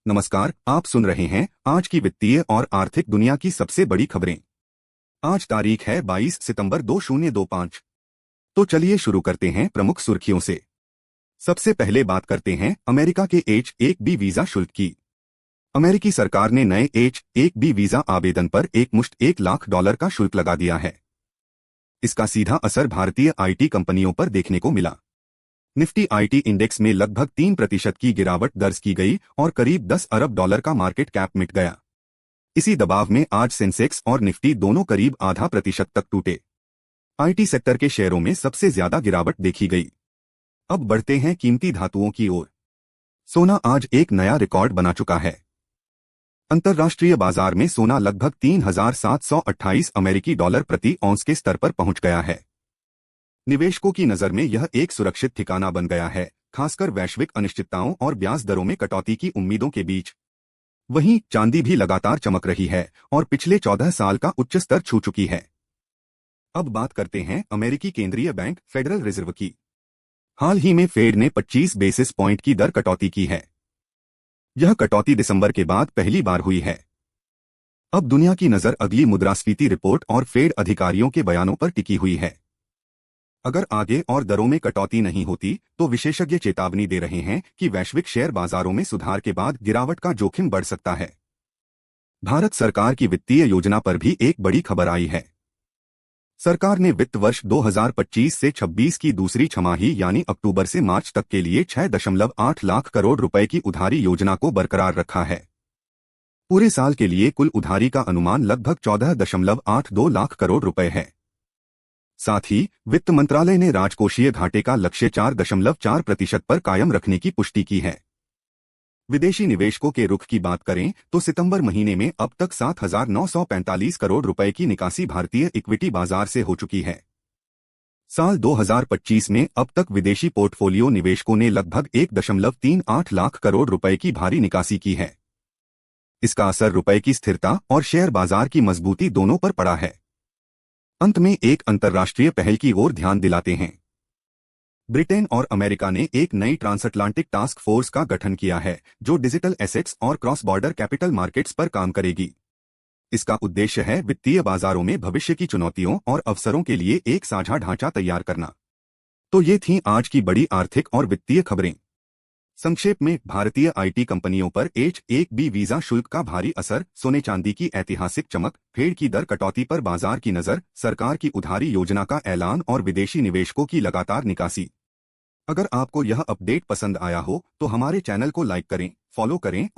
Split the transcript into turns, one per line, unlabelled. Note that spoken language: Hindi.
नमस्कार, आप सुन रहे हैं आज की वित्तीय और आर्थिक दुनिया की सबसे बड़ी खबरें। आज तारीख है 22 सितंबर 2025। तो चलिए शुरू करते हैं प्रमुख सुर्खियों से। सबसे पहले बात करते हैं अमेरिका के H-1B वीजा शुल्क की। अमेरिकी सरकार ने नए H-1B वीजा आवेदन पर एकमुश्त $1 लाख का शुल्क लगा दिया है। इसका सीधा असर भारतीय आईटी कंपनियों पर देखने को मिला। निफ्टी आईटी इंडेक्स में लगभग 3% की गिरावट दर्ज की गई और करीब $10 अरब का मार्केट कैप मिट गया। इसी दबाव में आज सेंसेक्स और निफ्टी दोनों करीब 0.5% तक टूटे। आईटी सेक्टर के शेयरों में सबसे ज्यादा गिरावट देखी गई। अब बढ़ते हैं कीमती धातुओं की ओर। सोना आज एक नया रिकॉर्ड बना चुका है। अंतर्राष्ट्रीय बाजार में सोना लगभग 3,728 अमेरिकी डॉलर प्रति औंस के स्तर पर पहुंच गया है। निवेशकों की नजर में यह एक सुरक्षित ठिकाना बन गया है, खासकर वैश्विक अनिश्चितताओं और ब्याज दरों में कटौती की उम्मीदों के बीच। वहीं चांदी भी लगातार चमक रही है और पिछले 14 साल का उच्च स्तर छू चुकी है। अब बात करते हैं अमेरिकी केंद्रीय बैंक फेडरल रिजर्व की। हाल ही में फेड ने 25 बेसिस पॉइंट की दर कटौती की है। यह कटौती दिसंबर के बाद पहली बार हुई है। अब दुनिया की नजर अगली मुद्रास्फीति रिपोर्ट और फेड अधिकारियों के बयानों पर टिकी हुई है। अगर आगे और दरों में कटौती नहीं होती तो विशेषज्ञ चेतावनी दे रहे हैं कि वैश्विक शेयर बाजारों में सुधार के बाद गिरावट का जोखिम बढ़ सकता है। भारत सरकार की वित्तीय योजना पर भी एक बड़ी खबर आई है। सरकार ने वित्त वर्ष 2025 से 26 की दूसरी छमाही यानी अक्टूबर से मार्च तक के लिए 6.8 लाख करोड़ रुपए की उधारी योजना को बरकरार रखा है। पूरे साल के लिए कुल उधारी का अनुमान लगभग 14.82 लाख करोड़ रुपए है। साथ ही वित्त मंत्रालय ने राजकोषीय घाटे का लक्ष्य 4.4% पर कायम रखने की पुष्टि की है। विदेशी निवेशकों के रुख की बात करें तो सितंबर महीने में अब तक 7,945 करोड़ रुपए की निकासी भारतीय इक्विटी बाजार से हो चुकी है। साल 2025 में अब तक विदेशी पोर्टफोलियो निवेशकों ने लगभग 1.38 लाख करोड़ रुपए की भारी निकासी की है। इसका असर रुपए की स्थिरता और शेयर बाजार की मजबूती दोनों पर पड़ा है। अंत में एक अंतर्राष्ट्रीय पहल की ओर ध्यान दिलाते हैं। ब्रिटेन और अमेरिका ने एक नई ट्रांसअटलांटिक टास्क फोर्स का गठन किया है जो डिजिटल एसेट्स और क्रॉस बॉर्डर कैपिटल मार्केट्स पर काम करेगी। इसका उद्देश्य है वित्तीय बाजारों में भविष्य की चुनौतियों और अवसरों के लिए एक साझा ढांचा तैयार करना। तो ये थीं आज की बड़ी आर्थिक और वित्तीय खबरें। संक्षेप में, भारतीय आईटी कंपनियों पर H-1B वीजा शुल्क का भारी असर, सोने चांदी की ऐतिहासिक चमक, फेड की दर कटौती पर बाजार की नजर, सरकार की उधारी योजना का ऐलान और विदेशी निवेशकों की लगातार निकासी। अगर आपको यह अपडेट पसंद आया हो तो हमारे चैनल को लाइक करें, फॉलो करें और